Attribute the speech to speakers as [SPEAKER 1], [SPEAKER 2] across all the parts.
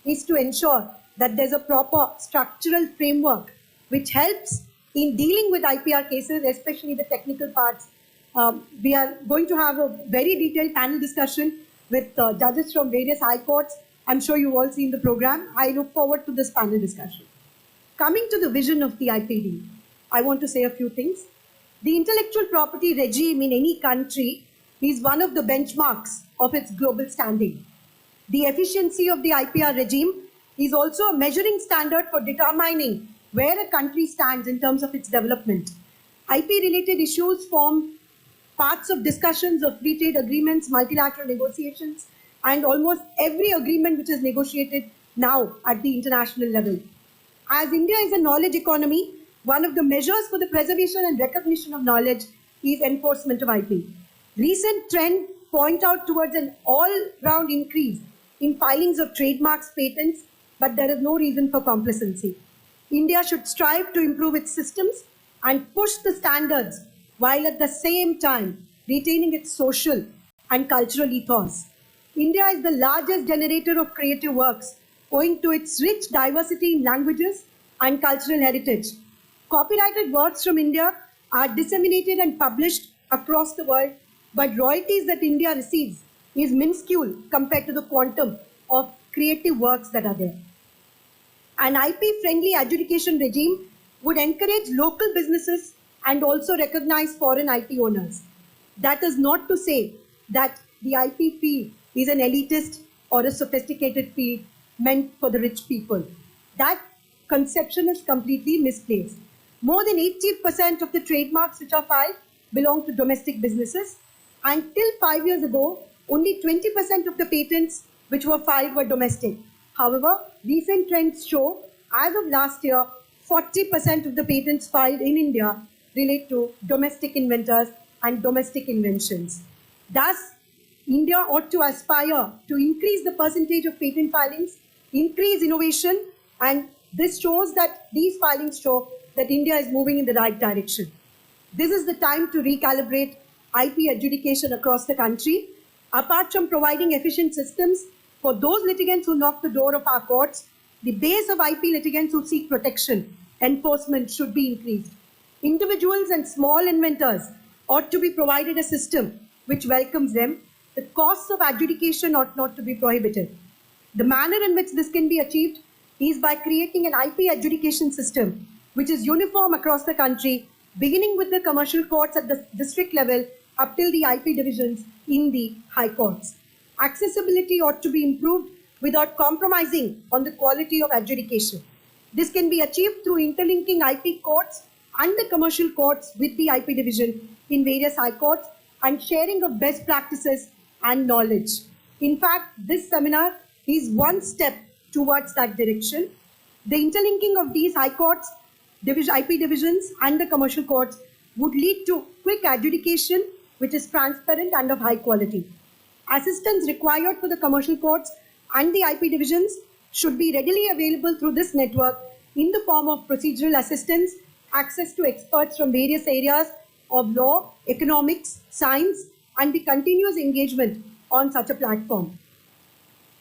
[SPEAKER 1] is to ensure that there's a proper structural framework which helps in dealing with IPR cases, especially the technical parts. We are going to have a very detailed panel discussion with judges from various high courts. I'm sure you've all seen the program. I look forward to this panel discussion. Coming to the vision of the IPD, I want to say a few things. The intellectual property regime in any country is one of the benchmarks of its global standing. The efficiency of the IPR regime is also a measuring standard for determining where a country stands in terms of its development. IP-related issues form parts of discussions of free trade agreements, multilateral negotiations, and almost every agreement which is negotiated now at the international level. As India is a knowledge economy, one of the measures for the preservation and recognition of knowledge is enforcement of IP. Recent trends point out towards an all-round increase in filings of trademarks, patents, but there is no reason for complacency. India should strive to improve its systems and push the standards while at the same time retaining its social and cultural ethos. India is the largest generator of creative works owing to its rich diversity in languages and cultural heritage. Copyrighted works from India are disseminated and published across the world, but royalties that India receives is minuscule compared to the quantum of creative works that are there. An IP-friendly adjudication regime would encourage local businesses and also recognize foreign IP owners. That is not to say that the IP field is an elitist or a sophisticated field meant for the rich people. That conception is completely misplaced. More than 80% of the trademarks which are filed belong to domestic businesses. Until 5 years ago, only 20% of the patents which were filed were domestic. However, recent trends show, as of last year, 40% of the patents filed in India relate to domestic inventors and domestic inventions. Thus, India ought to aspire to increase the percentage of patent filings, increase innovation, and this shows that these filings show that India is moving in the right direction. This is the time to recalibrate IP adjudication across the country. Apart from providing efficient systems for those litigants who knock the door of our courts, the base of IP litigants who seek protection, enforcement should be increased. Individuals and small inventors ought to be provided a system which welcomes them. The costs of adjudication ought not to be prohibited. The manner in which this can be achieved is by creating an IP adjudication system which is uniform across the country, beginning with the commercial courts at the district level up till the IP divisions in the high courts. Accessibility ought to be improved without compromising on the quality of adjudication. This can be achieved through interlinking IP courts and the commercial courts with the IP division in various high courts and sharing of best practices and knowledge. In fact, this seminar is one step towards that direction. The interlinking of these high courts, IP divisions and the commercial courts would lead to quick adjudication which is transparent and of high quality. Assistance required for the commercial courts and the IP divisions should be readily available through this network in the form of procedural assistance, access to experts from various areas of law, economics, science, and the continuous engagement on such a platform.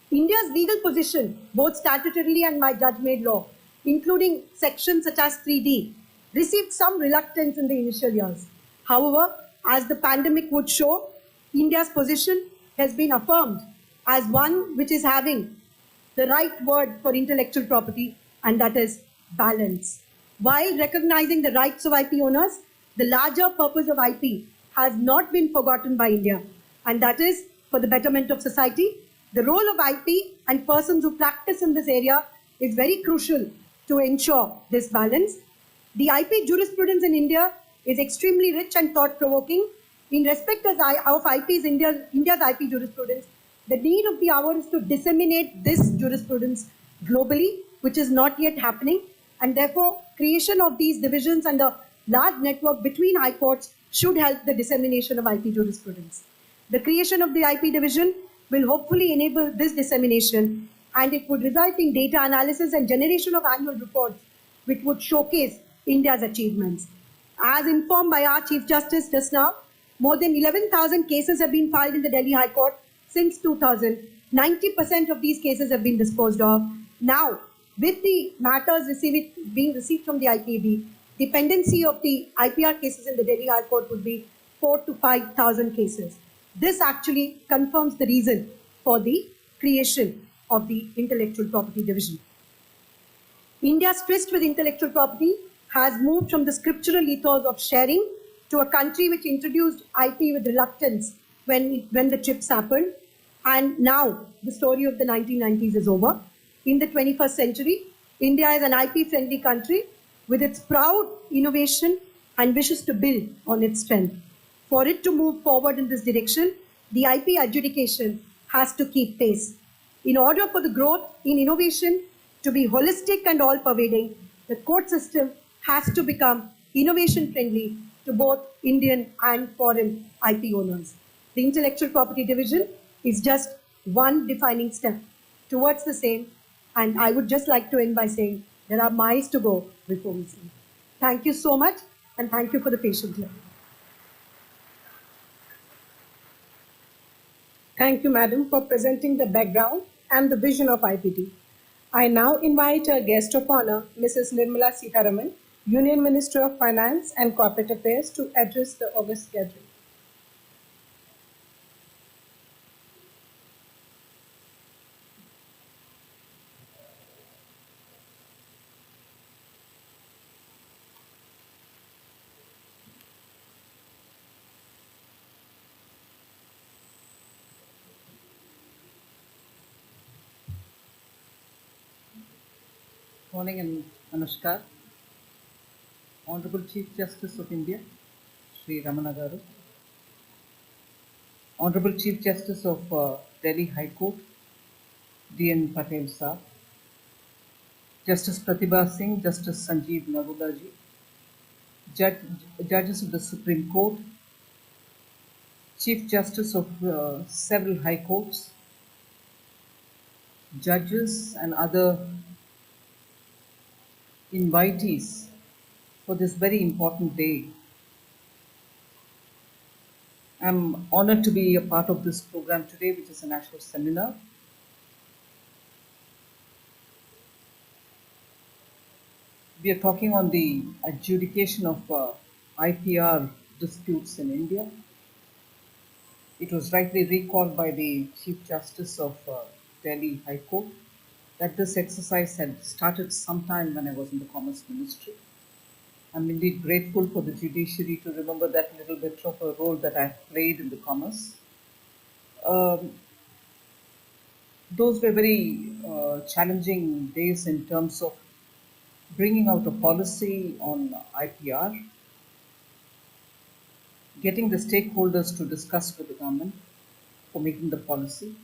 [SPEAKER 1] India's legal position, both statutorily and by judge-made law, including sections such as 3D, received some reluctance in the initial years. However, as the pandemic would show, India's position has been affirmed as one which is having the right word for intellectual property, and that is balance. While recognizing the rights of IP owners, the larger purpose of IP has not been forgotten by India, and that is for the betterment of society. The role of IP and persons who practice in this area is very crucial to ensure this balance. The IP jurisprudence in India is extremely rich and thought-provoking. In respect of India's IP jurisprudence, the need of the hour is to disseminate this jurisprudence globally, which is not yet happening, and therefore creation of these divisions and a large network between high courts should help the dissemination of IP jurisprudence. The creation of the IP division will hopefully enable this dissemination, and it would result in data analysis and generation of annual reports which would showcase India's achievements. As informed by our Chief Justice just now, more than 11,000 cases have been filed in the Delhi High Court since 2000, 90% of these cases have been disposed of. Now, with the matters being received from the IPAB, dependency of the IPR cases in the Delhi High Court would be 4,000 to 5,000 cases. This actually confirms the reason for the creation of the Intellectual Property Division. India's tryst with intellectual property has moved from the scriptural ethos of sharing to a country which introduced IP with reluctance when the chips happened. And now the story of the 1990s is over. In the 21st century, India is an IP-friendly country with its proud innovation and wishes to build on its strength. For it to move forward in this direction, the IP adjudication has to keep pace. In order for the growth in innovation to be holistic and all-pervading, the court system has to become innovation-friendly to both Indian and foreign IP owners. The Intellectual Property Division is just one defining step towards the same, and I would just like to end by saying there are miles to go before we see. Thank you so much, and thank you for the patient hearing.
[SPEAKER 2] Thank you, Madam, for presenting the background and the vision of IPT. I now invite our guest of honor, Mrs. Nirmala Sitharaman, Union Minister of Finance and Corporate Affairs, to address the august gathering.
[SPEAKER 3] Morning and Namaskar. Honorable Chief Justice of India, Sri Ramana Garu. Honorable Chief Justice of Delhi High Court, D.N. Patel Sir. Justice Pratibha Singh, Justice Sanjeev Narula ji, Judges of the Supreme Court, Chief Justice of several High Courts, judges and other invitees for this very important day. I'm honored to be a part of this program today, which is a national seminar. We are talking on the adjudication of IPR disputes in India. It was rightly recalled by the Chief Justice of Delhi High Court that this exercise had started sometime when I was in the Commerce Ministry. I'm indeed grateful for the judiciary to remember that little bit of a role that I've played in the commerce. Those were very challenging days in terms of bringing out a policy on IPR, getting the stakeholders to discuss with the government for making the policy,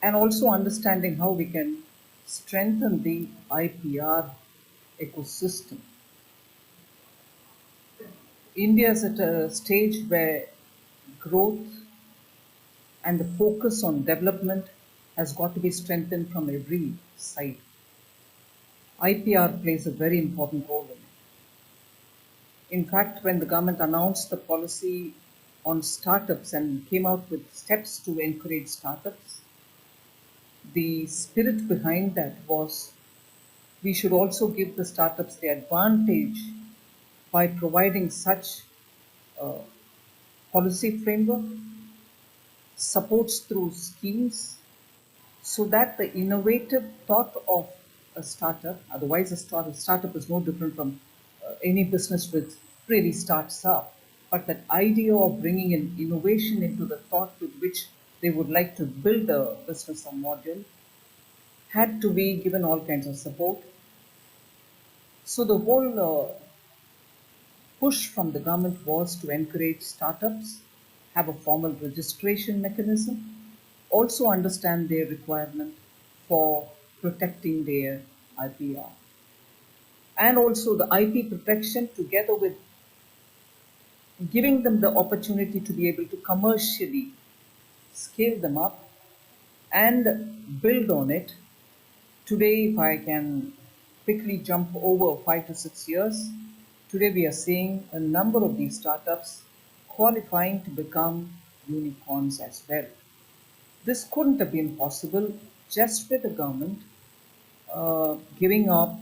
[SPEAKER 3] and also understanding how we can strengthen the IPR ecosystem. India is at a stage where growth and the focus on development has got to be strengthened from every side. IPR plays a very important role in it. In fact, when the government announced the policy on startups and came out with steps to encourage startups, the spirit behind that was we should also give the startups the advantage by providing such policy framework, supports through schemes, so that the innovative thought of a startup, otherwise a startup is no different from any business which really starts up, but that idea of bringing in innovation into the thought with which they would like to build a business or module had to be given all kinds of support. So the whole push from the government was to encourage startups, have a formal registration mechanism, also understand their requirement for protecting their IPR. And also the IP protection together with giving them the opportunity to be able to commercially scale them up and build on it. Today, if I can quickly jump over 5 to 6 years, today we are seeing a number of these startups qualifying to become unicorns as well. This couldn't have been possible just with the government giving up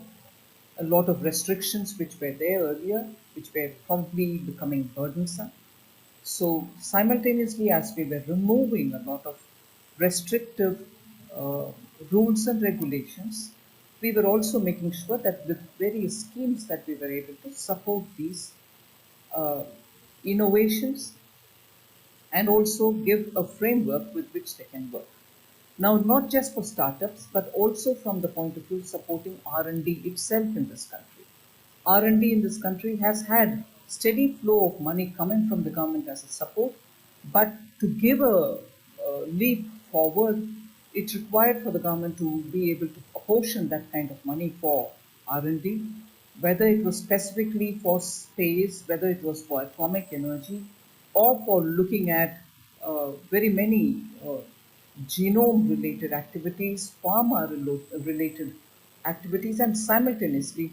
[SPEAKER 3] a lot of restrictions which were there earlier, which were probably becoming burdensome. So, simultaneously, as we were removing a lot of restrictive uh, rules and regulations, we were also making sure that with various schemes that we were able to support these uh, innovations and also give a framework with which they can work. Now, not just for startups, but also from the point of view supporting R&D itself in this country. R&D in this country has had steady flow of money coming from the government as a support, but to give a leap forward, it required for the government to be able to apportion that kind of money for R&D, whether it was specifically for space, whether it was for atomic energy, or for looking at very many genome related activities, pharma related activities, and simultaneously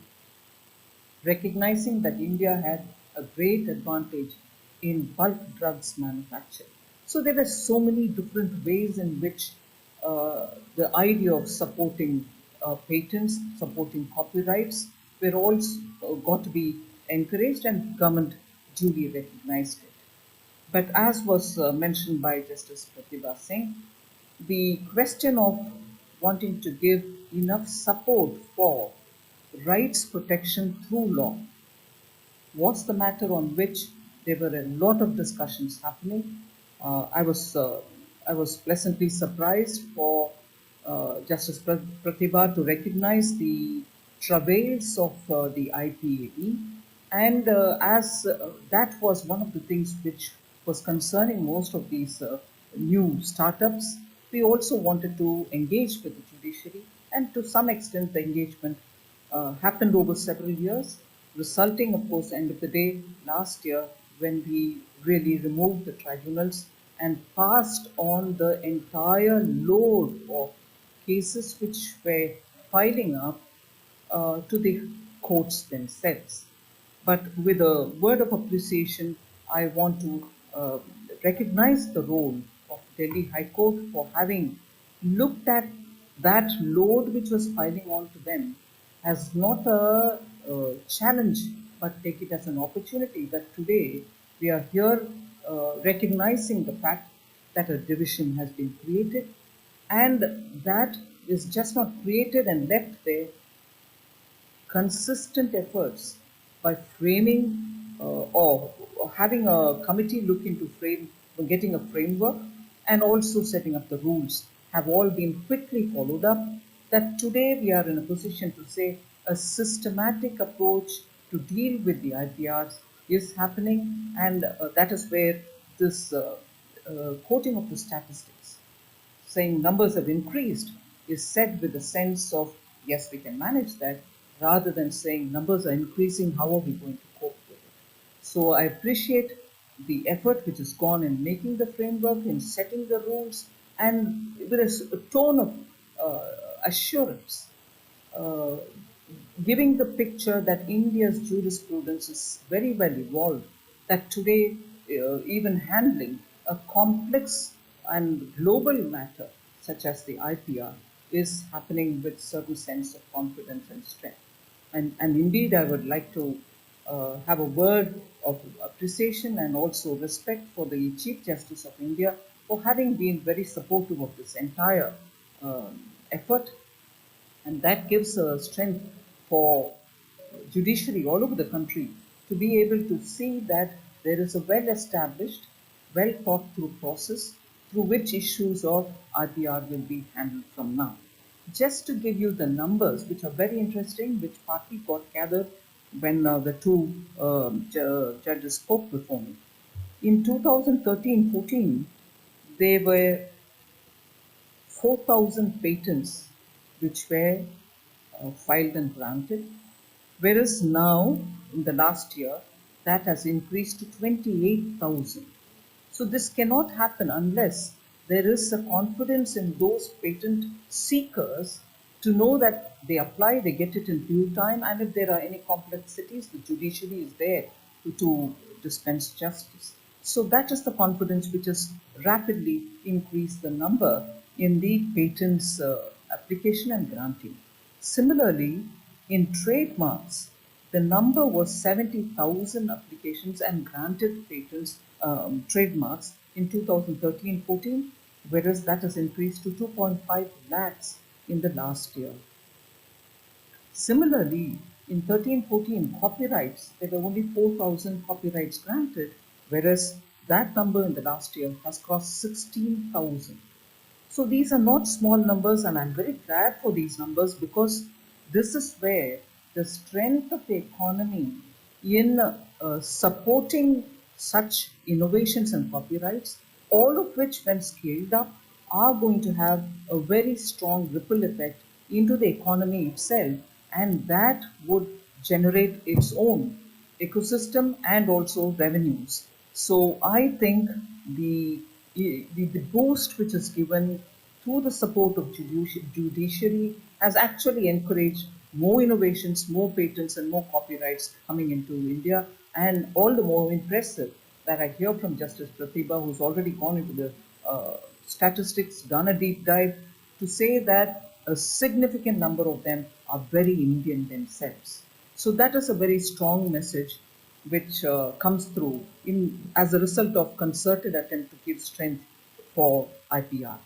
[SPEAKER 3] recognizing that India had a great advantage in bulk drugs manufacture. So there were so many different ways in which the idea of supporting patents, supporting copyrights, were all got to be encouraged, and government duly recognized it. But as was mentioned by Justice Pratibha Singh, the question of wanting to give enough support for rights protection through law was the matter on which there were a lot of discussions happening. I was pleasantly surprised for Justice Pratibha to recognize the travails of the IPAE, and as that was one of the things which was concerning most of these new startups, we also wanted to engage with the judiciary, and to some extent, the engagement happened over several years, resulting, of course, end of the day, last year when we really removed the tribunals and passed on the entire load of cases which were piling up to the courts themselves. But with a word of appreciation, I want to recognize the role of Delhi High Court for having looked at that load which was piling on to them as not a challenge, but take it as an opportunity that today we are here recognizing the fact that a division has been created, and that is just not created and left there. Consistent efforts by framing or having a committee look into getting a framework and also setting up the rules have all been quickly followed up, that today we are in a position to say a systematic approach to deal with the IPRs is happening, and that is where this quoting of the statistics saying numbers have increased is said with a sense of, yes, we can manage that, rather than saying numbers are increasing, how are we going to cope with it? So I appreciate the effort which has gone in making the framework, in setting the rules, and with a tone of assurance, uh, giving the picture that India's jurisprudence is very well evolved, that today, even handling a complex and global matter such as the IPR is happening with certain sense of confidence and strength. And indeed, I would like to have a word of appreciation and also respect for the Chief Justice of India for having been very supportive of this entire effort, and that gives a strength for judiciary all over the country to be able to see that there is a well established, well thought through process through which issues of IPR will be handled from now. Just to give you the numbers, which are very interesting, which partly got gathered when the two judges spoke before me. In 2013-14, there were 4,000 patents which were filed and granted, whereas now, in the last year, that has increased to 28,000. So this cannot happen unless there is a confidence in those patent seekers to know that they apply, they get it in due time, and if there are any complexities, the judiciary is there to dispense justice. So that is the confidence which has rapidly increased the number in the patents application and granting. Similarly, in trademarks, the number was 70,000 applications and granted patents, trademarks in 2013-14, whereas that has increased to 2.5 lakhs in the last year. Similarly, in 13-14 copyrights, there were only 4,000 copyrights granted, whereas that number in the last year has crossed 16,000. So these are not small numbers, and I'm very glad for these numbers because this is where the strength of the economy in supporting such innovations and copyrights, all of which, when scaled up, are going to have a very strong ripple effect into the economy itself, and that would generate its own ecosystem and also revenues. So I think the boost which is given through the support of judiciary has actually encouraged more innovations, more patents, and more copyrights coming into India. And all the more impressive that I hear from Justice Pratibha, who's already gone into the statistics, done a deep dive, to say that a significant number of them are very Indian themselves. So that is a very strong message which comes through as a result of concerted attempt to give strength for IPR.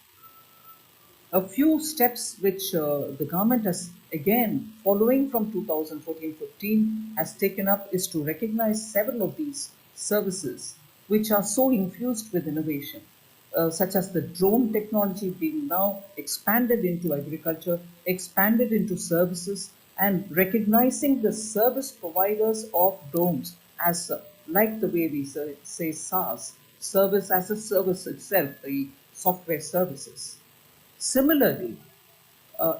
[SPEAKER 3] A few steps which the government has, again, following from 2014-15, has taken up is to recognize several of these services which are so infused with innovation, such as the drone technology being now expanded into agriculture, expanded into services, and recognizing the service providers of drones as, like the way we say SaaS, service as a service itself, the software services. Similarly,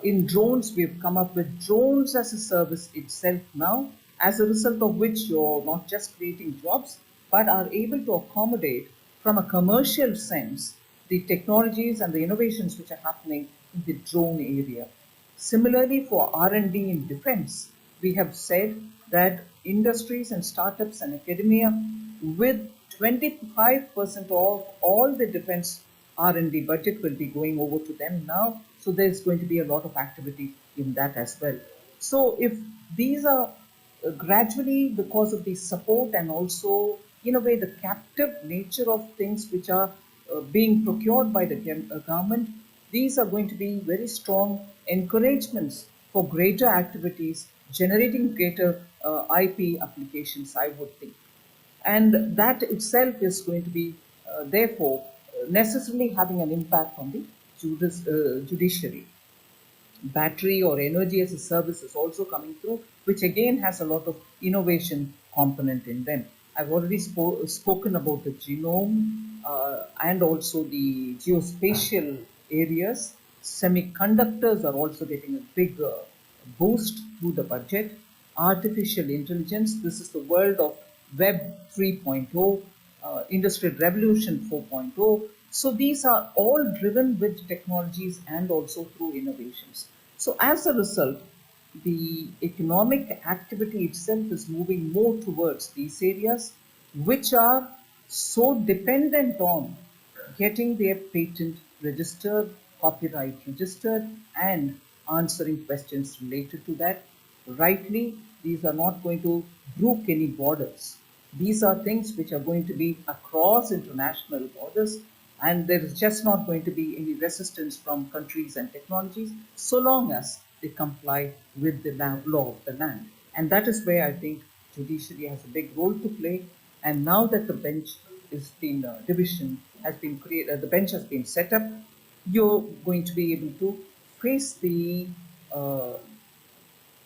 [SPEAKER 3] in drones, we've come up with drones as a service itself now, as a result of which you're not just creating jobs, but are able to accommodate from a commercial sense the technologies and the innovations which are happening in the drone area. Similarly, for R&D in defense, we have said that industries and startups and academia, with 25% of all the defense R&D budget, will be going over to them now. So there's going to be a lot of activity in that as well. So if these are gradually, because of the support and also, in a way, the captive nature of things which are being procured by the government, these are going to be very strong encouragements for greater activities, generating greater IP applications, I would think. And that itself is going to be, therefore, necessarily having an impact on the judiciary. Battery or energy as a service is also coming through, which again has a lot of innovation component in them. I've already spoken about the genome and also the geospatial areas. Semiconductors are also getting a big boost through the budget. Artificial intelligence, this is the world of Web 3.0, Industrial Revolution 4.0. So these are all driven with technologies and also through innovations. So as a result, the economic activity itself is moving more towards these areas, which are so dependent on getting their patent registered, copyright registered, and answering questions related to that. Rightly, these are not going to brook any borders. These are things which are going to be across international borders, and there is just not going to be any resistance from countries and technologies so long as they comply with the law of the land. And that is where I think judiciary has a big role to play. And now that the bench is being division has been created, the bench has been set up, you're going to be able to face the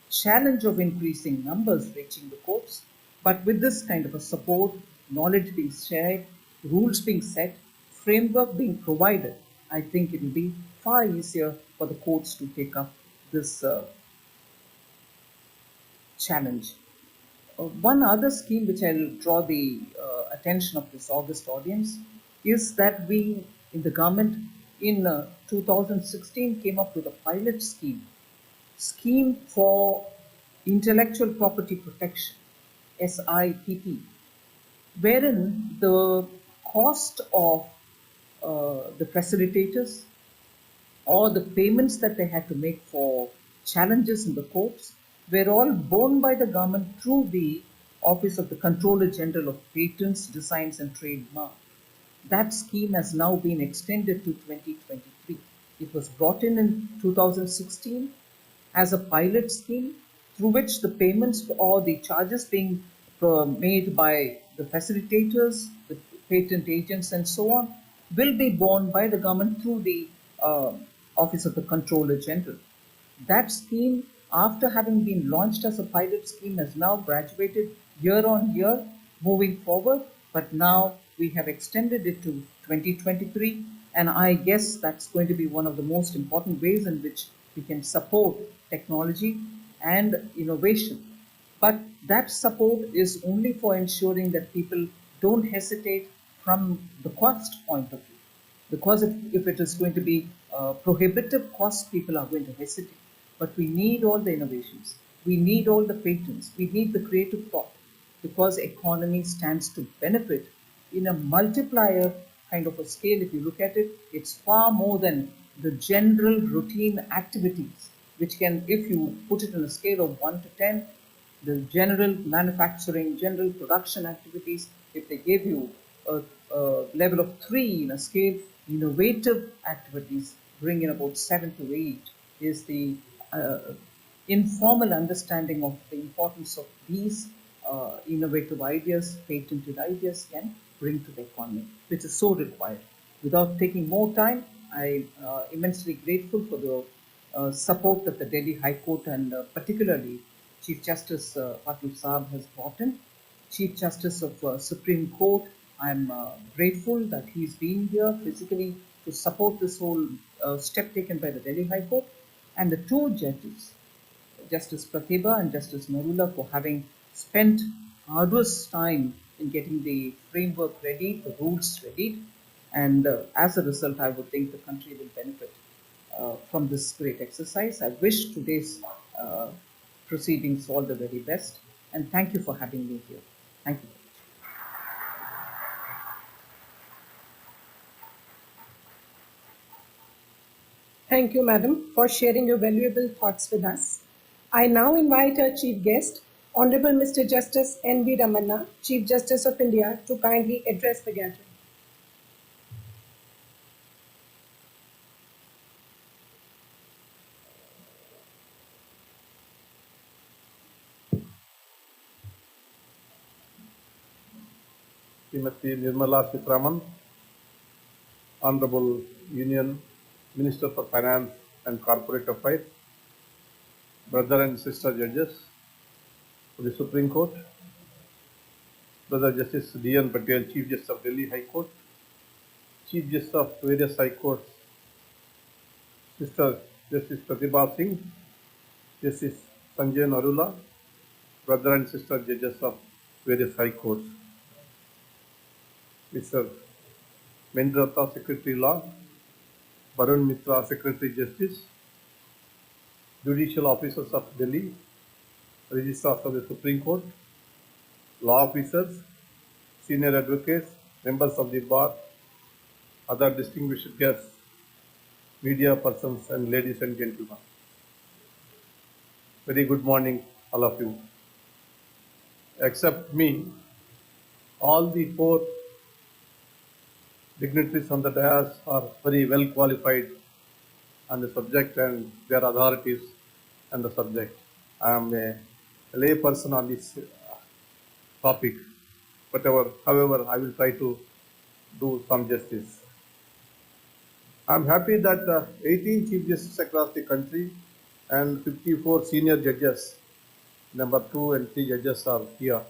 [SPEAKER 3] challenge of increasing numbers reaching the courts. But with this kind of a support, knowledge being shared, rules being set, framework being provided, I think it will be far easier for the courts to take up this challenge. One other scheme which I'll draw the attention of this August audience is that we in the government in 2016 came up with a pilot scheme for intellectual property protection, SIPP, wherein the cost of the facilitators or the payments that they had to make for challenges in the courts were all borne by the government through the Office of the Controller General of Patents, Designs and Trademark. That scheme has now been extended to 2023. It was brought in 2016 as a pilot scheme through which the payments or the charges being made by the facilitators, the patent agents, and so on will be borne by the government through the Office of the Controller General. That scheme, after having been launched as a pilot scheme, has now graduated year on year moving forward, but now we have extended it to 2023, and I guess that's going to be one of the most important ways in which we can support technology and innovation. But that support is only for ensuring that people don't hesitate from the cost point of view. Because if it is going to be prohibitive costs, people are going to hesitate. But we need all the innovations. We need all the patents. We need the creative thought because economy stands to benefit in a multiplier kind of a scale. If you look at it, it's far more than the general routine activities, which can, if you put it on a scale of 1 to 10, the general manufacturing, general production activities, if they gave you a level of 3 in a scale, innovative activities bring in about 7 to 8 is the informal understanding of the importance of these innovative ideas, patented ideas can bring to the economy, which is so required. Without taking more time, I'm immensely grateful for the support that the Delhi High Court and particularly Chief Justice Patel Saab has brought in. Chief Justice of Supreme Court, I'm grateful that he's been here physically to support this whole step taken by the Delhi High Court, and the two judges, Justice Pratibha and Justice Narula, for having spent arduous time in getting the framework ready, the rules ready, and as a result, I would think the country will benefit from this great exercise. I wish today's proceedings all the very best, and thank you for having me here. Thank you.
[SPEAKER 2] Thank you, Madam, for sharing your valuable thoughts with us. I now invite our Chief Guest, Honorable Mr. Justice N.V. Ramana, Chief Justice of India, to kindly address the gathering.
[SPEAKER 4] Srimati Nirmala Sitharaman, Honorable Union Minister for Finance and Corporate Affairs, brother and sister judges of the Supreme Court, Brother Justice D.N. Patel, Chief Justice of Delhi High Court, Chief Justice of various High Courts, Sister Justice Pratibha Singh, Justice Sanjay Narula, brother and sister judges of various High Courts, Mr. Mendrata, Secretary Law, Varun Mitra, Secretary Justice, Judicial Officers of Delhi, Registrars of the Supreme Court, Law Officers, Senior Advocates, Members of the Bar, other distinguished guests, media persons, and ladies and gentlemen. Very good morning, all of you. Except me, all the four dignitaries on the dais are very well qualified on the subject and their authorities on the subject. I am a lay person on this topic. However, I will try to do some justice. I am happy that 18 Chief Justices across the country and 54 senior judges, number 2 and 3 judges are here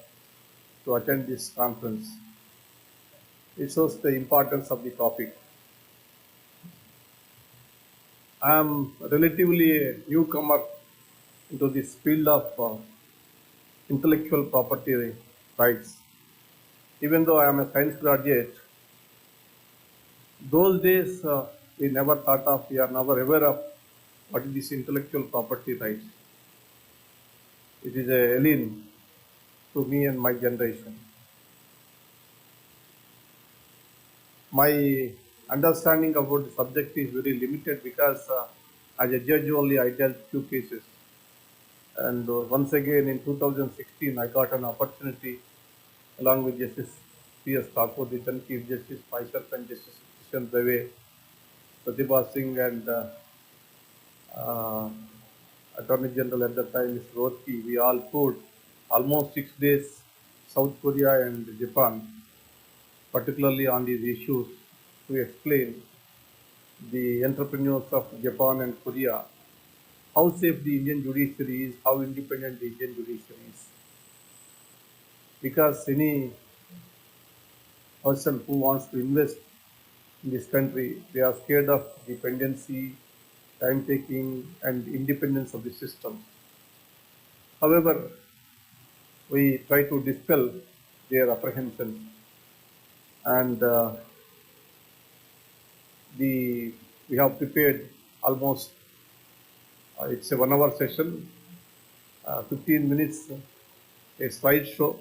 [SPEAKER 4] to attend this conference. It shows the importance of the topic. I am relatively a newcomer into this field of intellectual property rights. Even though I am a science graduate, those days we never thought of, we are never aware of what is this intellectual property rights. It is a alien to me and my generation. My understanding about the subject is very limited because as a judge only I dealt few cases. And once again in 2016 I got an opportunity along with Justice P.S. Thakur, the then Chief Justice, myself and Justice Kishan Dave, Pratibha Singh and uh, Attorney General at that time, Mr. Rothke, we all toured almost 6 days South Korea and Japan, particularly on these issues to explain the entrepreneurs of Japan and Korea how safe the Indian judiciary is, how independent the Indian judiciary is. Because any person who wants to invest in this country, they are scared of dependency, time taking, and independence of the system. However, we try to dispel their apprehensions and we have prepared almost it's a 1 hour session, 15 minutes a slide show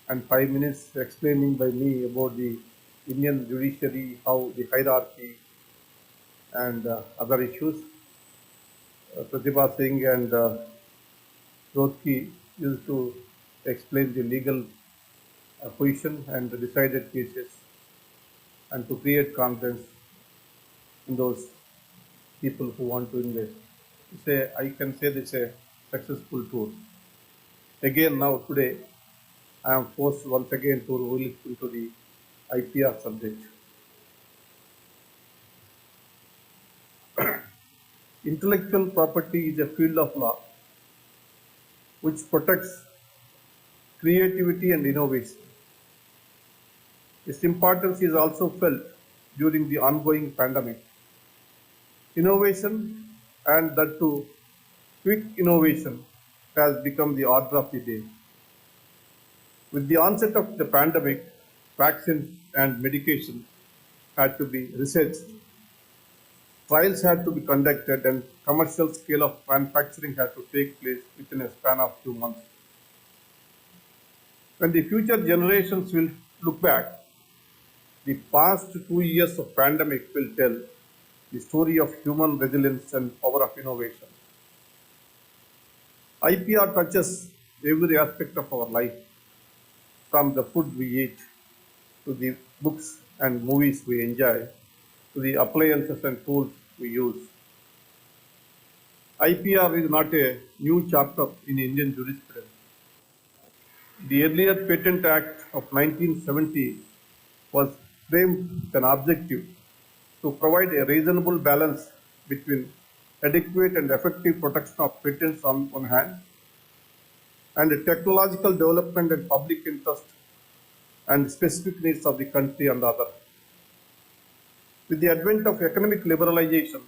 [SPEAKER 4] and 5 minutes explaining by me about the Indian judiciary, how the hierarchy and other issues. Pratibha Singh and Rothke used to explain the legal position and the decided cases and to create confidence in those people who want to invest. I can say this is a successful tour. Again now today I am forced once again to roll into the IPR subject. Intellectual property is a field of law which protects creativity and innovation. Its importance is also felt during the ongoing pandemic. Innovation, and that too quick innovation, has become the order of the day. With the onset of the pandemic, vaccines and medication had to be researched. Trials had to be conducted and commercial scale of manufacturing had to take place within a span of 2 months. When the future generations will look back, the past 2 years of pandemic will tell the story of human resilience and power of innovation. IPR touches every aspect of our life, from the food we eat, to the books and movies we enjoy, to the appliances and tools we use. IPR is not a new chapter in Indian jurisprudence. The earlier Patent Act of 1970 was framed with an objective to provide a reasonable balance between adequate and effective protection of patents on one hand and the technological development and public interest and specific needs of the country on the other. With the advent of economic liberalization,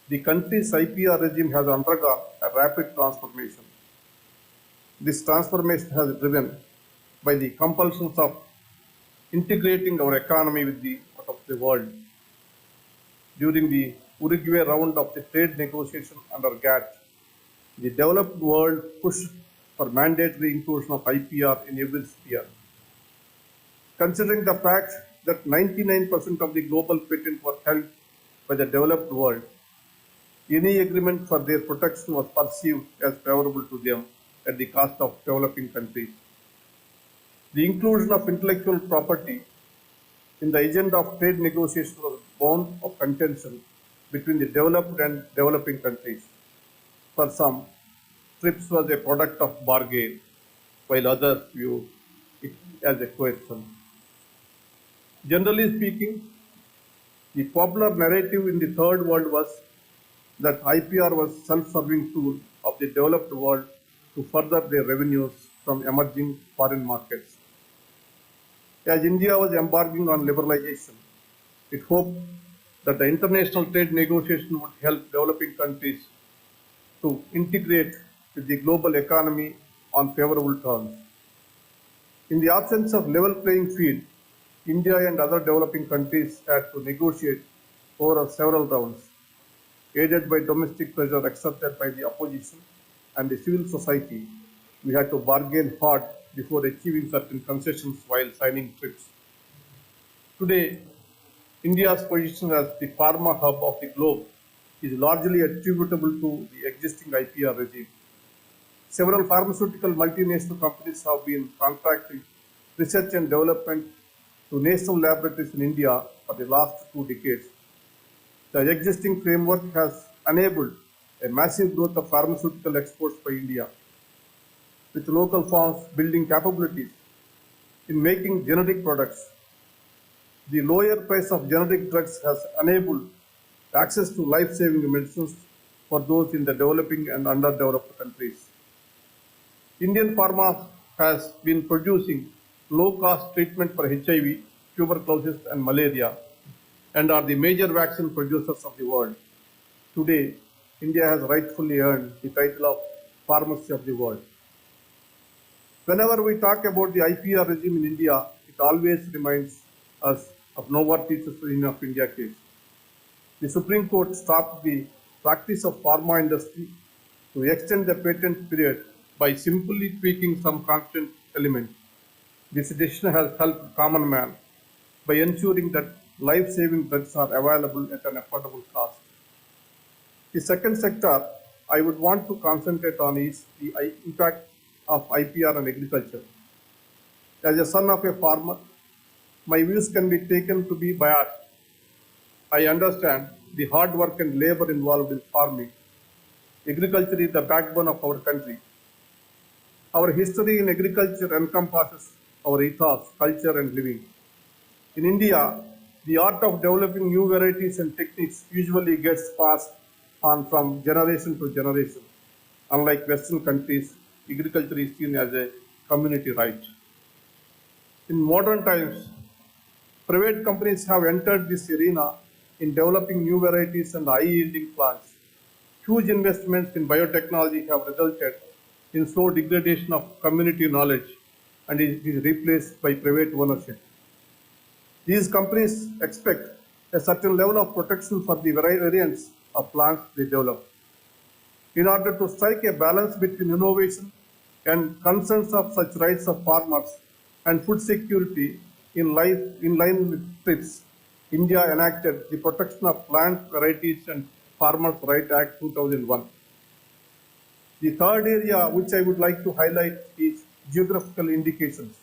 [SPEAKER 4] the country's IPR regime has undergone a rapid transformation. This transformation has driven by the compulsions of integrating our economy with the rest of the world. During the Uruguay round of the trade negotiation under GATT, the developed world pushed for mandatory inclusion of IPR in every sphere. Considering the fact that 99% of the global patents were held by the developed world, any agreement for their protection was perceived as favorable to them at the cost of developing countries. The inclusion of intellectual property in the agenda of trade negotiation was a bone of contention between the developed and developing countries. For some, TRIPS was a product of bargain, while others view it as a coercion. Generally speaking, the popular narrative in the third world was that IPR was a self-serving tool of the developed world to further their revenues from emerging foreign markets. As India was embarking on liberalization, it hoped that the international trade negotiation would help developing countries to integrate with the global economy on favorable terms. In the absence of level playing field, India and other developing countries had to negotiate over several rounds, aided by domestic pressure exerted by the opposition and the civil society. We had to bargain hard before achieving certain concessions while signing TRIPS. Today, India's position as the pharma hub of the globe is largely attributable to the existing IPR regime. Several pharmaceutical multinational companies have been contracting research and development to national laboratories in India for the last 2 decades. The existing framework has enabled a massive growth of pharmaceutical exports by India, with local firms building capabilities in making generic products. The lower price of generic drugs has enabled access to life-saving medicines for those in the developing and underdeveloped countries. Indian pharma has been producing low-cost treatment for HIV, tuberculosis, and malaria, and are the major vaccine producers of the world. Today, India has rightfully earned the title of Pharmacy of the World. Whenever we talk about the IPR regime in India, it always reminds us of Nova Teachers of India case. The Supreme Court stopped the practice of pharma industry to extend the patent period by simply tweaking some constant element. This decision has helped common man by ensuring that life-saving drugs are available at an affordable cost. The second sector I would want to concentrate on is the impact of IPR on agriculture. As a son of a farmer, my views can be taken to be biased. I understand the hard work and labor involved in farming. Agriculture is the backbone of our country. Our history in agriculture encompasses our ethos, culture, and living. In India, the art of developing new varieties and techniques usually gets passed on from generation to generation. Unlike Western countries, agriculture is seen as a community right. In modern times, private companies have entered this arena in developing new varieties and high-yielding plants. Huge investments in biotechnology have resulted in slow degradation of community knowledge, and it is replaced by private ownership. These companies expect a certain level of protection for the variants of plants they develop. In order to strike a balance between innovation and concerns of such rights of farmers and food security in line with TRIPS, India enacted the Protection of Plant Varieties and Farmers' Right Act 2001. The third area which I would like to highlight is geographical indications.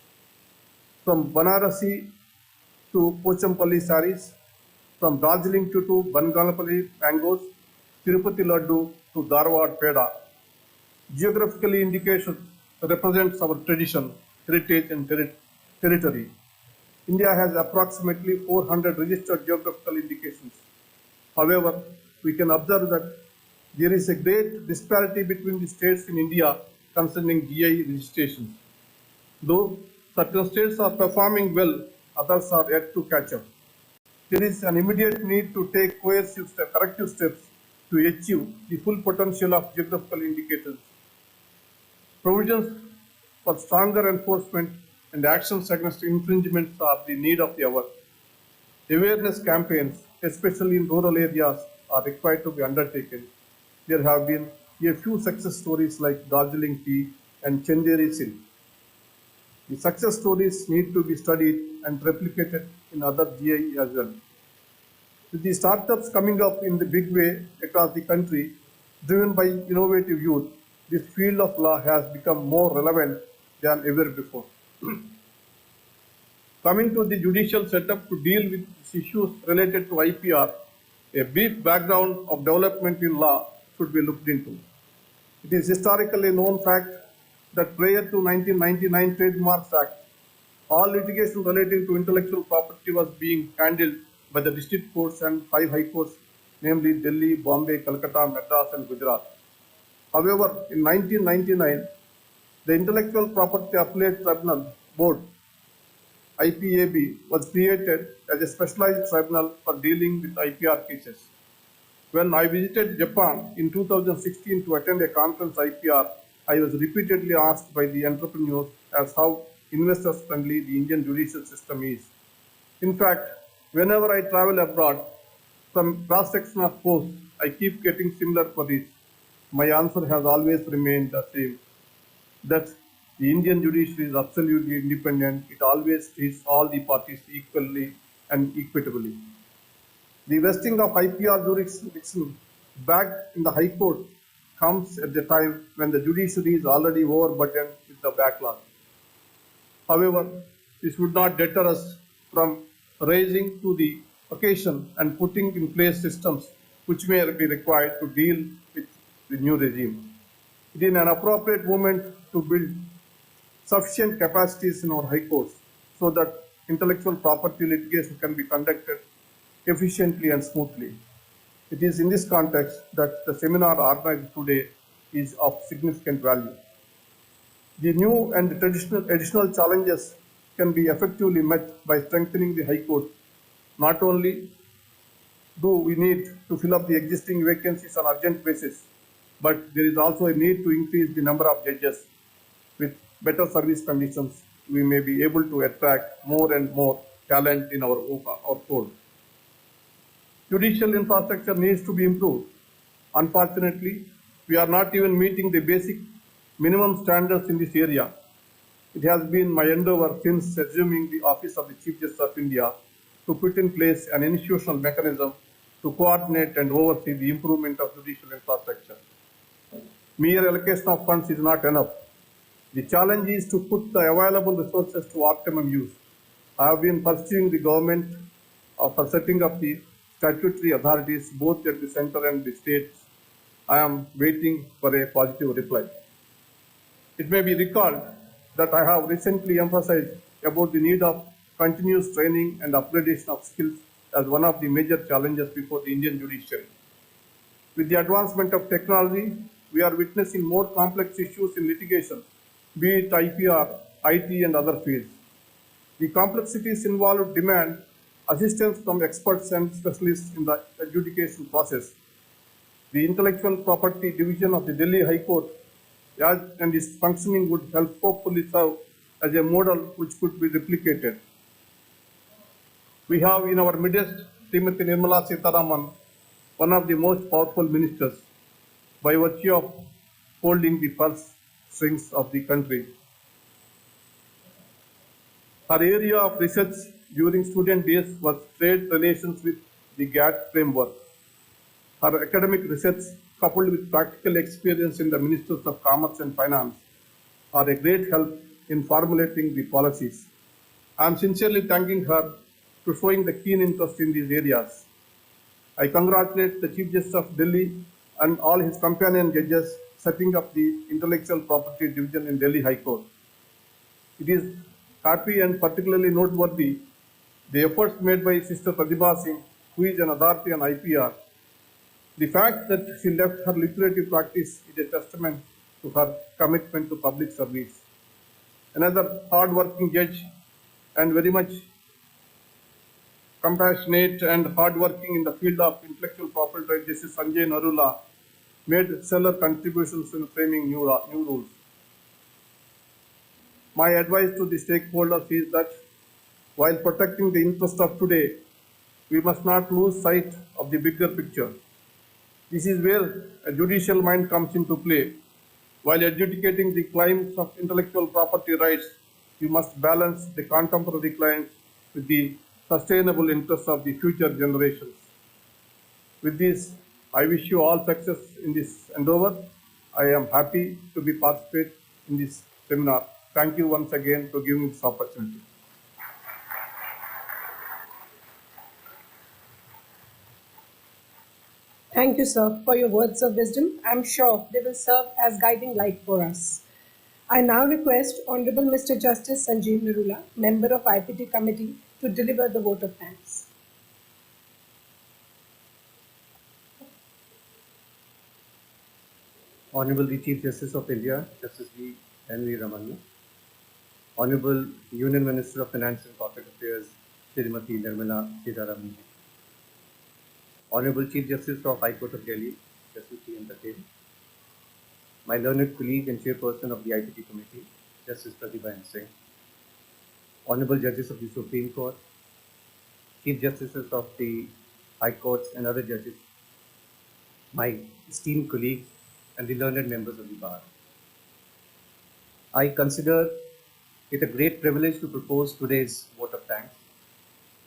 [SPEAKER 4] From Banarasi to Pochampalli saris, from Darjeeling to Bangalapalli mangoes, Tirupati laddu to Dharwad peda. Geographical indication represents our tradition, heritage, and territory. India has approximately 400 registered geographical indications. However, we can observe that there is a great disparity between the states in India concerning GI registrations. Though certain states are performing well, others are yet to catch up. There is an immediate need to take corrective steps to achieve the full potential of geographical indicators. Provisions for stronger enforcement and actions against infringements are the need of the hour. Awareness campaigns, especially in rural areas, are required to be undertaken. There have been a few success stories like Darjeeling tea and Chanderi silk. The success stories need to be studied and replicated in other GI as well. With the startups coming up in the big way across the country, driven by innovative youth, this field of law has become more relevant than ever before. Coming to the judicial setup to deal with issues related to IPR, a brief background of development in law should be looked into. It is historically known fact that prior to 1999 Trademarks Act, all litigation relating to intellectual property was being handled by the district courts and 5 high courts, namely Delhi, Bombay, Calcutta, Madras, and Gujarat. However, in 1999, the Intellectual Property Appellate Tribunal Board, IPAB, was created as a specialized tribunal for dealing with IPR cases. When I visited Japan in 2016 to attend a conference IPR, I was repeatedly asked by the entrepreneurs as how investors friendly the Indian judicial system is. In fact, whenever I travel abroad, from cross-section of posts, I keep getting similar queries. My answer has always remained the same, that the Indian judiciary is absolutely independent. It always treats all the parties equally and equitably. The vesting of IPR jurisdiction back in the High Court comes at the time when the judiciary is already overburdened with the backlog. However, this would not deter us from rising to the occasion and putting in place systems which may be required to deal with the new regime. It is an appropriate moment to build sufficient capacities in our high courts so that intellectual property litigation can be conducted efficiently and smoothly. It is in this context that the seminar organized today is of significant value. The new and additional challenges can be effectively met by strengthening the High Court. Not only do we need to fill up the existing vacancies on urgent basis, but there is also a need to increase the number of judges. With better service conditions, we may be able to attract more and more talent in our fold. Judicial infrastructure needs to be improved. Unfortunately, we are not even meeting the basic minimum standards in this area. It has been my endeavor since assuming the office of the Chief Justice of India to put in place an institutional mechanism to coordinate and oversee the improvement of judicial infrastructure. Mere allocation of funds is not enough. The challenge is to put the available resources to optimum use. I have been pursuing the government for setting up the statutory authorities both at the center and the states. I am waiting for a positive reply. It may be recalled that I have recently emphasized about the need of continuous training and upgradation of skills as one of the major challenges before the Indian judiciary. With the advancement of technology, we are witnessing more complex issues in litigation, be it IPR, IT, and other fields. The complexities involved demand assistance from experts and specialists in the adjudication process. The Intellectual Property Division of the Delhi High Court and its functioning would help hopefully serve as a model which could be replicated. We have in our midst Srimati Nirmala Sitharaman, one of the most powerful ministers, by virtue of holding the purse strings of the country. Her area of research during student days was trade relations with the GATT framework. Her academic research, coupled with practical experience in the Ministers of Commerce and Finance, are a great help in formulating the policies. I am sincerely thanking her for showing the keen interest in these areas. I congratulate the Chief Justice of Delhi and all his companion judges setting up the Intellectual Property Division in Delhi High Court. It is happy and particularly noteworthy the efforts made by Sister Pratibha Singh, who is an authority on IPR. The fact that she left her lucrative practice is a testament to her commitment to public service. Another hard-working judge and very much compassionate and hard-working in the field of intellectual property right, Justice Sanjay Narula, made stellar contributions in framing new rules. My advice to the stakeholders is that while protecting the interest of today, we must not lose sight of the bigger picture. This is where a judicial mind comes into play. While adjudicating the claims of intellectual property rights, you must balance the contemporary claims with the sustainable interests of the future generations. With this, I wish you all success in this endeavor. I am happy to be participate in this seminar. Thank you once again for giving me this opportunity.
[SPEAKER 2] Thank you, sir, for your words of wisdom. I'm sure they will serve as guiding light for us. I now request Honorable Mr. Justice Sanjeev Narula, member of IPT Committee, to deliver the vote of thanks.
[SPEAKER 5] Honorable the Chief Justice of India, Justice V. Henry Ramana, Honorable Union Minister of Finance and Corporate Affairs, Srimati Nirmala Sitharaman, Honorable Chief Justice of High Court of Delhi, Justice T. Patel, my learned colleague and chairperson of the IPT Committee, Justice Pratibha Singh, Honorable Judges of the Supreme Court, Chief Justices of the High Courts and other judges, my esteemed colleagues and the learned members of the bar. I consider it a great privilege to propose today's vote of thanks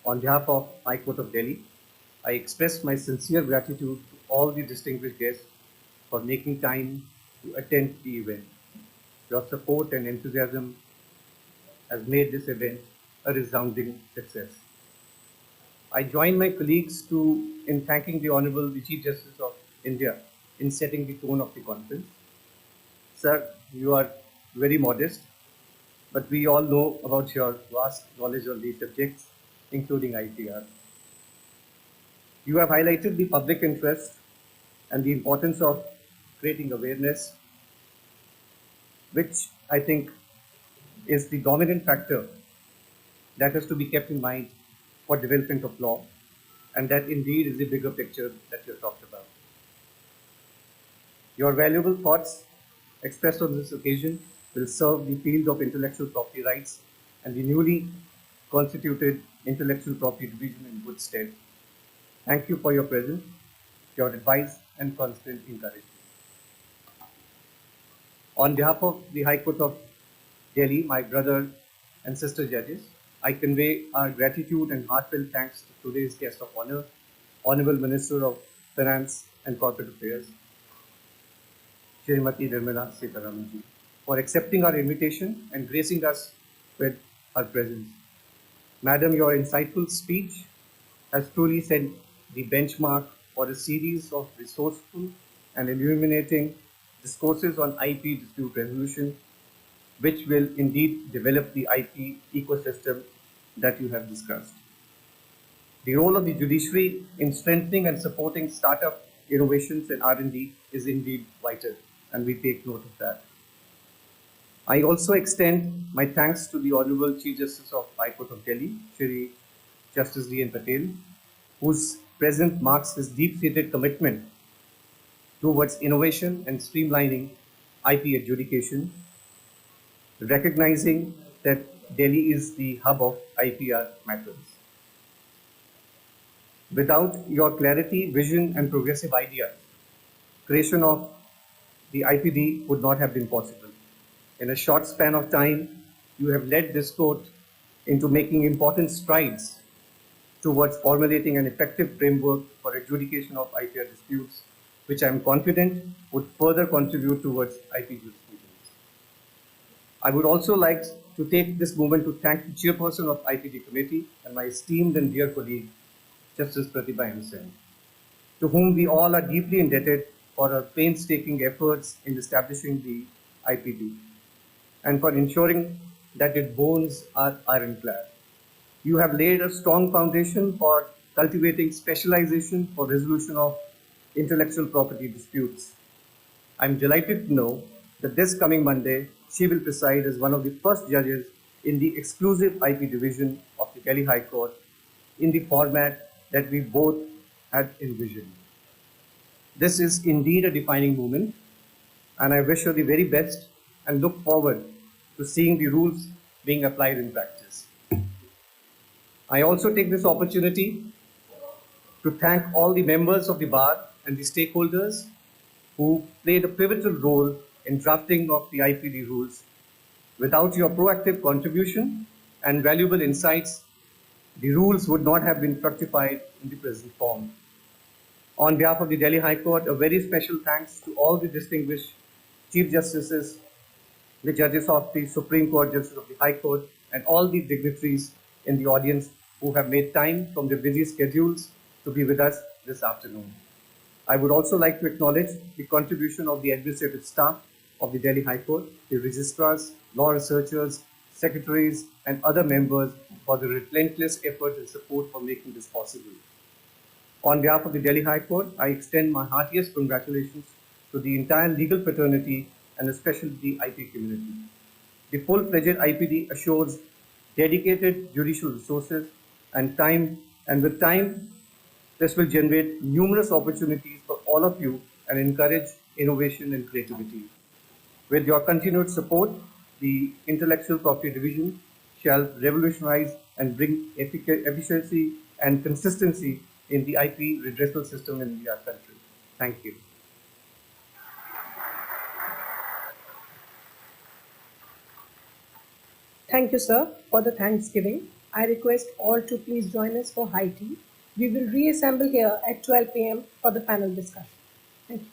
[SPEAKER 5] on behalf of High Court of Delhi I express my sincere gratitude to all the distinguished guests for making time to attend the event. Your support and enthusiasm has made this event a resounding success. I join my colleagues in thanking the Honorable the Chief Justice of India in setting the tone of the conference. Sir, you are very modest, but we all know about your vast knowledge on these subjects, including IPR. You have highlighted the public interest and the importance of creating awareness, which I think is the dominant factor that has to be kept in mind for development of law, and that indeed is the bigger picture that you have talked about. Your valuable thoughts expressed on this occasion will serve the field of intellectual property rights and the newly constituted Intellectual Property Division in good stead. Thank you for your presence, your advice, and constant encouragement. On behalf of the High Court of Delhi, my brother and sister judges, I convey our gratitude and heartfelt thanks to today's guest of honor, Honorable Minister of Finance and Corporate Affairs, Srimati Ramana, for accepting our invitation and gracing us with her presence. Madam, your insightful speech has truly set the benchmark for a series of resourceful and illuminating discourses on IP dispute resolution, which will indeed develop the IP ecosystem that you have discussed. The role of the judiciary in strengthening and supporting startup innovations and R&D is indeed vital, and we take note of that. I also extend my thanks to the Honorable Chief Justice of High Court of Delhi, Shri Justice D. N. Patel, whose presence marks his deep-seated commitment towards innovation and streamlining IP adjudication, recognizing that Delhi is the hub of IPR matters. Without your clarity, vision, and progressive ideas, creation of the IPD would not have been possible. In a short span of time, you have led this court into making important strides towards formulating an effective framework for adjudication of IPR disputes, which I am confident would further contribute towards IP jurisprudence. I would also like to take this moment to thank the chairperson of IPD committee and my esteemed and dear colleague, Justice Pratibha Sen, to whom we all are deeply indebted for her painstaking efforts in establishing the IPD and for ensuring that its bones are ironclad. You have laid a strong foundation for cultivating specialization for resolution of intellectual property disputes. I'm delighted to know that this coming Monday, she will preside as one of the first judges in the exclusive IP division of the Delhi High Court in the format that we both had envisioned. This is indeed a defining moment, and I wish her the very best and look forward to seeing the rules being applied in practice. I also take this opportunity to thank all the members of the bar and the stakeholders who played a pivotal role in drafting of the IPD rules. Without your proactive contribution and valuable insights, the rules would not have been fructified in the present form. On behalf of the Delhi High Court, a very special thanks to all the distinguished Chief Justices, the judges of the Supreme Court, Justices of the High Court, and all the dignitaries in the audience who have made time from their busy schedules to be with us this afternoon. I would also like to acknowledge the contribution of the administrative staff of the Delhi High Court, the registrars, law researchers, secretaries, and other members for the relentless effort and support for making this possible. On behalf of the Delhi High Court, I extend my heartiest congratulations to the entire legal fraternity and especially the IP community. The full-fledged IPD assures dedicated judicial resources and time, and with time, this will generate numerous opportunities for all of you and encourage innovation and creativity. With your continued support, the Intellectual Property Division shall revolutionize and bring efficiency and consistency in the IP redressal system in our country. Thank you.
[SPEAKER 2] Thank you, sir, for the Thanksgiving. I request all to please join us for high tea. We will reassemble here at 12 p.m. for the panel discussion. Thank you.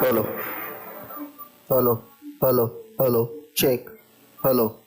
[SPEAKER 6] Hello, hello, hello, hello, check. Hello.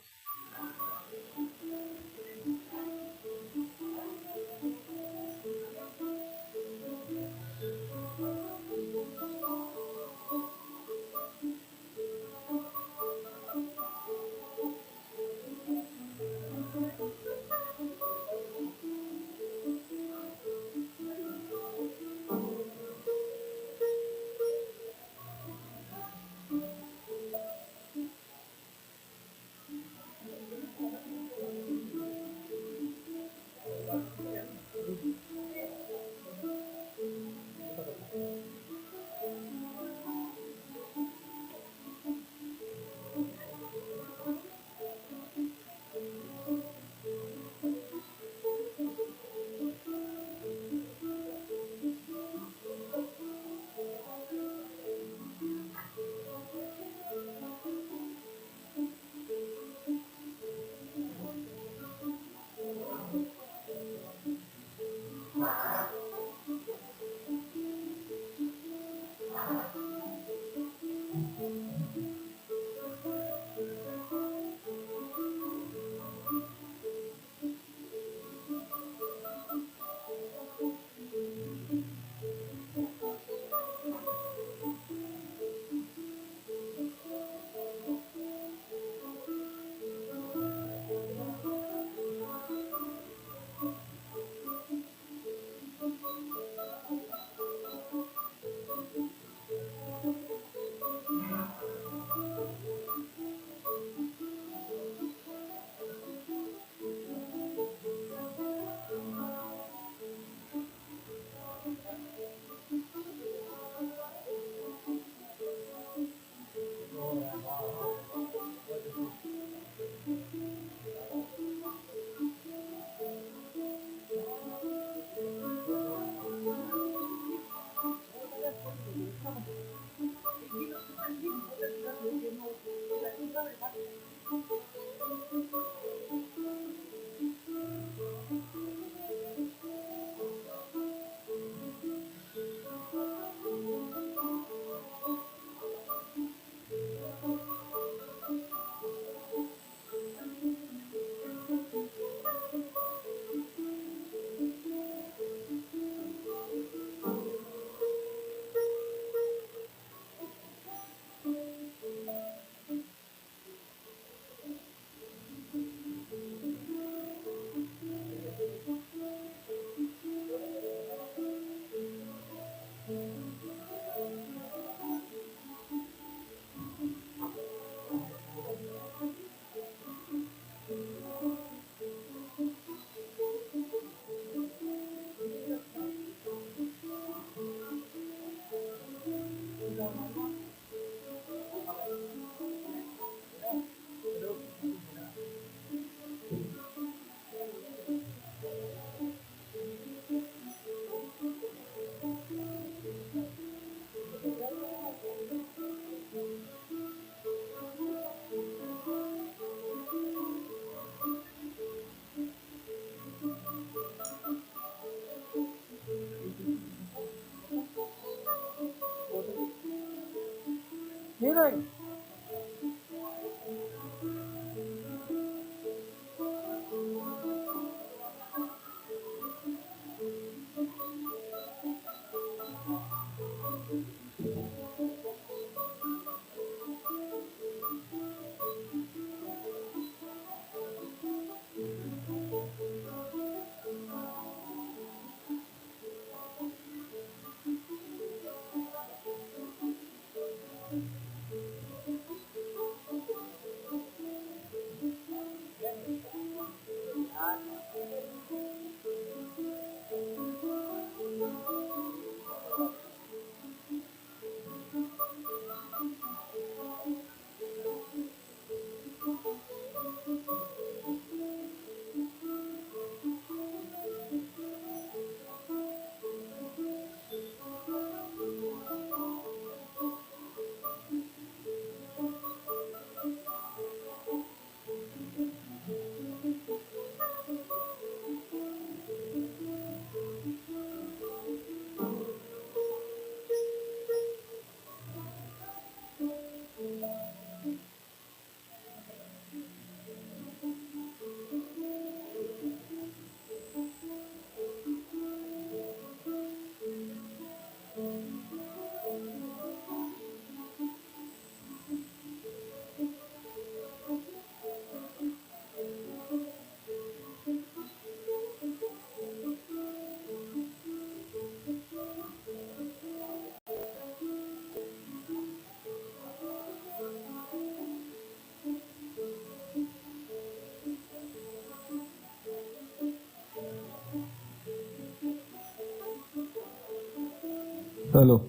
[SPEAKER 6] Hello.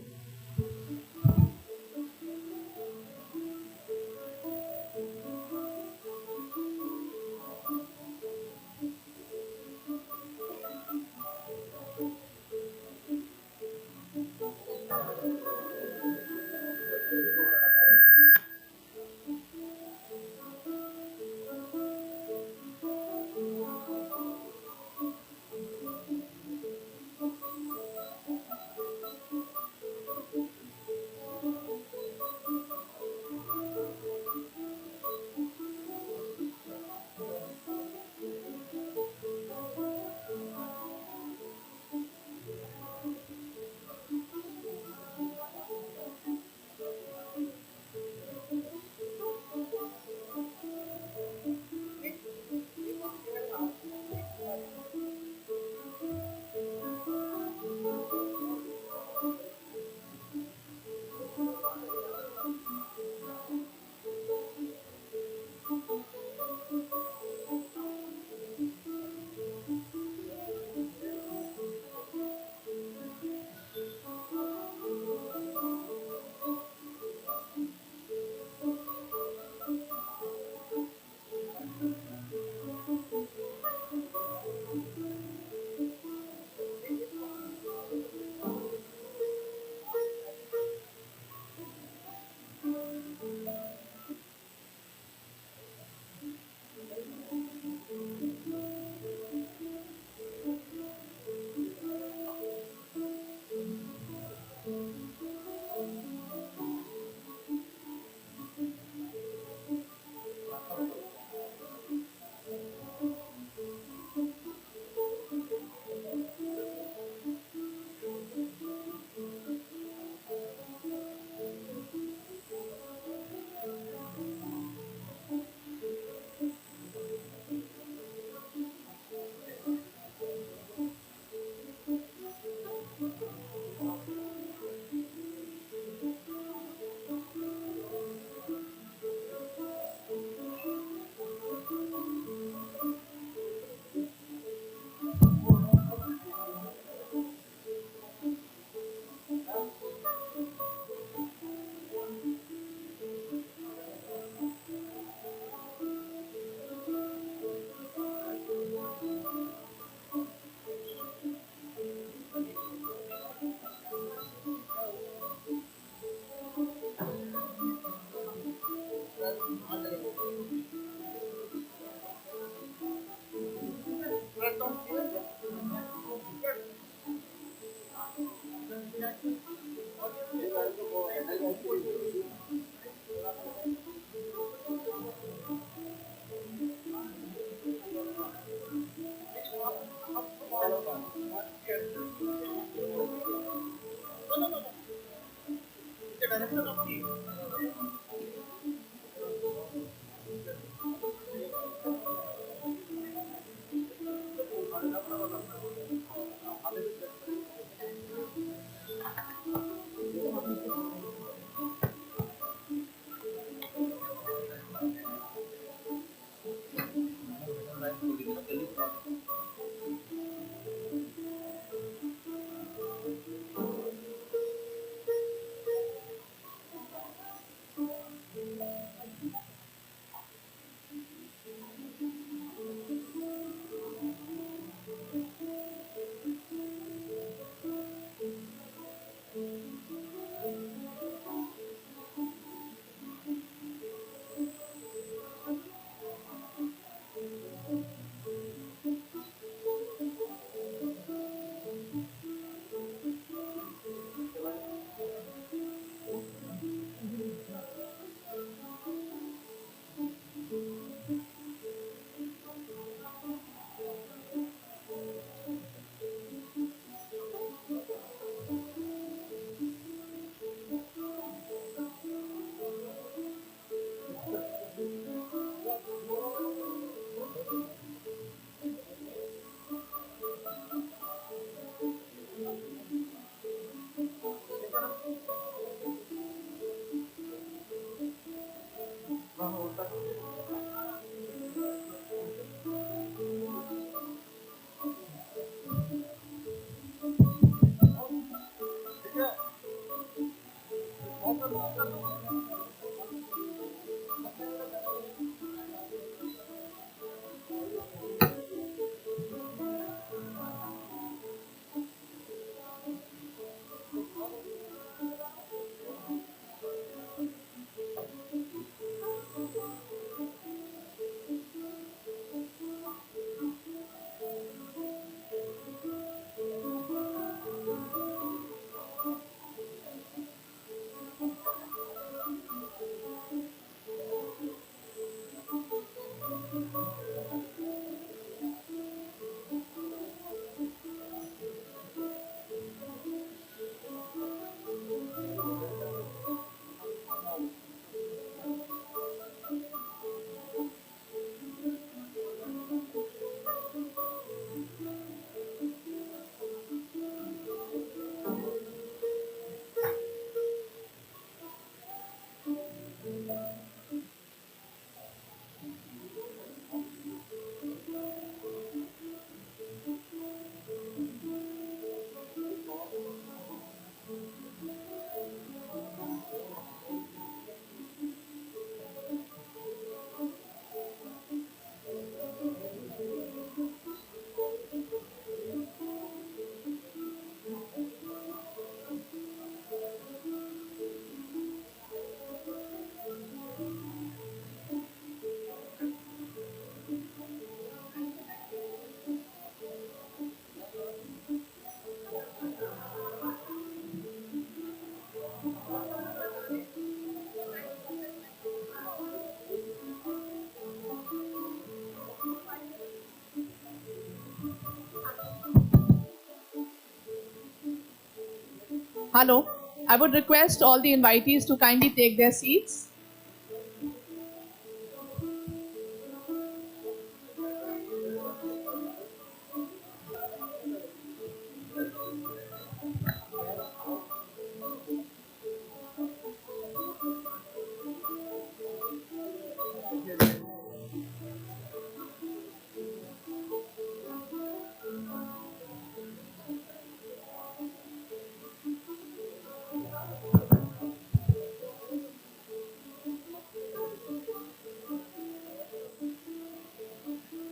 [SPEAKER 7] Hello. I would request all the invitees to kindly take their seats.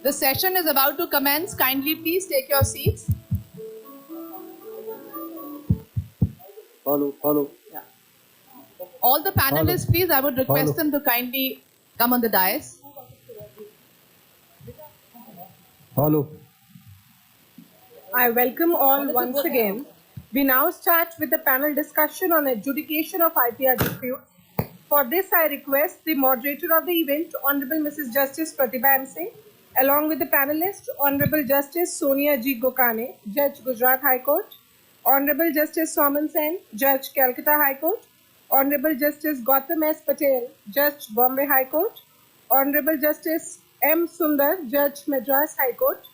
[SPEAKER 7] The session is about to commence. Kindly please take your seats.
[SPEAKER 4] Hello.
[SPEAKER 7] All the panelists, please, I would request
[SPEAKER 4] Hello.
[SPEAKER 7] them to kindly come on the dais.
[SPEAKER 4] Hello.
[SPEAKER 2] I welcome all once again. We now start with the panel discussion on adjudication of IPR disputes. For this, I request the moderator of the event, Honorable Mrs. Justice Pratibha Singh, along with the panelists, Honorable Justice Sonia G. Gokani, Judge Gujarat High Court, Honorable Justice Soman Sen, Judge Calcutta High Court, Honorable Justice Gotham S. Patel, Judge Bombay High Court, Honorable Justice M. Sundar, Judge Madras High Court,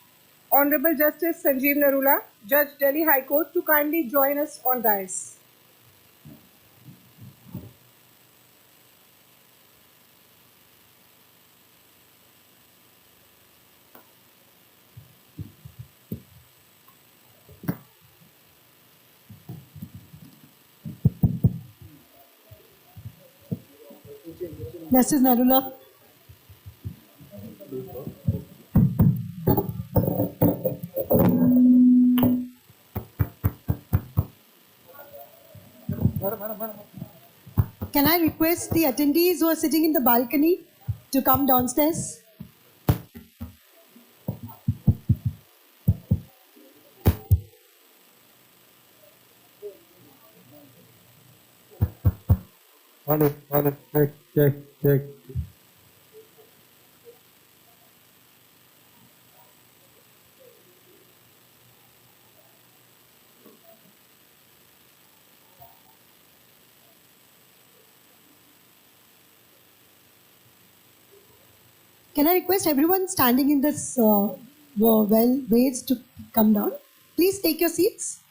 [SPEAKER 2] Honorable Justice Sanjeev Narula, Judge Delhi High Court, to kindly join us on dais.
[SPEAKER 1] Justice Narula. Can I request the attendees who are sitting in the balcony to come downstairs?
[SPEAKER 4] Hello. Check.
[SPEAKER 1] Can I request everyone standing in this ways to come down? Please take your seats.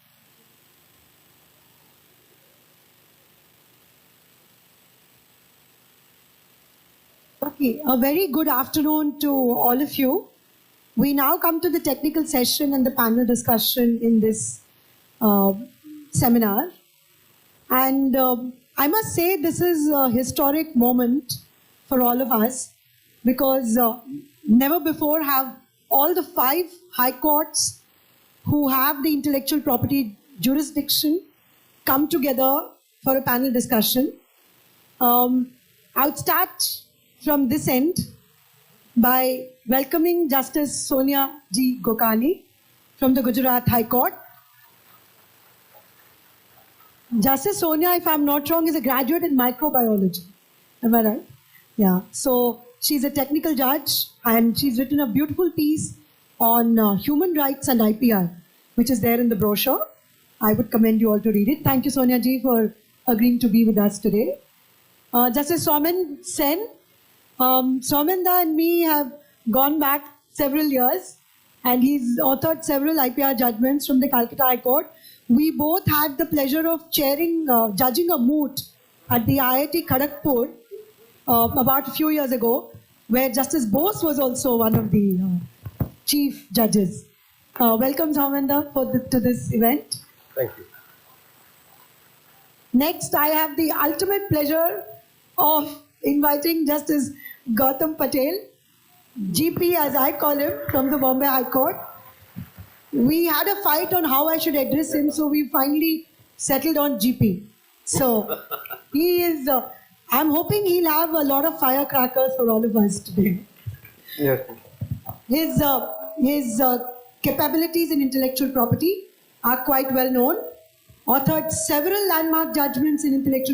[SPEAKER 1] Okay, a very good afternoon to all of you. We now come to the technical session and the panel discussion in this seminar. And I must say this is a historic moment for all of us because never before have all the 5 high courts who have the intellectual property jurisdiction come together for a panel discussion. I'll start from this end by welcoming Justice Sonia G. Gokani from the Gujarat High Court. Justice Sonia, if I'm not wrong, is a graduate in microbiology. Am I right? Yeah. So she's a technical judge and she's written a beautiful piece on human rights and IPR, which is there in the brochure. I would commend you all to read it. Thank you, Sonia Ji, for agreeing to be with us today. Justice Soman Sen. Sominda and me have gone back several years and he's authored several IPR judgments from the Calcutta High Court. We both had the pleasure of judging a moot at the IIT Kharagpur about a few years ago, where Justice Bose was also one of the chief judges. Welcome, Sominda, to this event.
[SPEAKER 5] Thank you.
[SPEAKER 1] Next, I have the ultimate pleasure of inviting Justice Gautam Patel, GP as I call him, from the Bombay High Court. We had a fight on how I should address him, so we finally settled on GP. So he is, I'm hoping he'll have a lot of firecrackers for all of us today.
[SPEAKER 5] Yes.
[SPEAKER 1] His capabilities in intellectual property are quite well known. Authored several landmark judgments in intellectual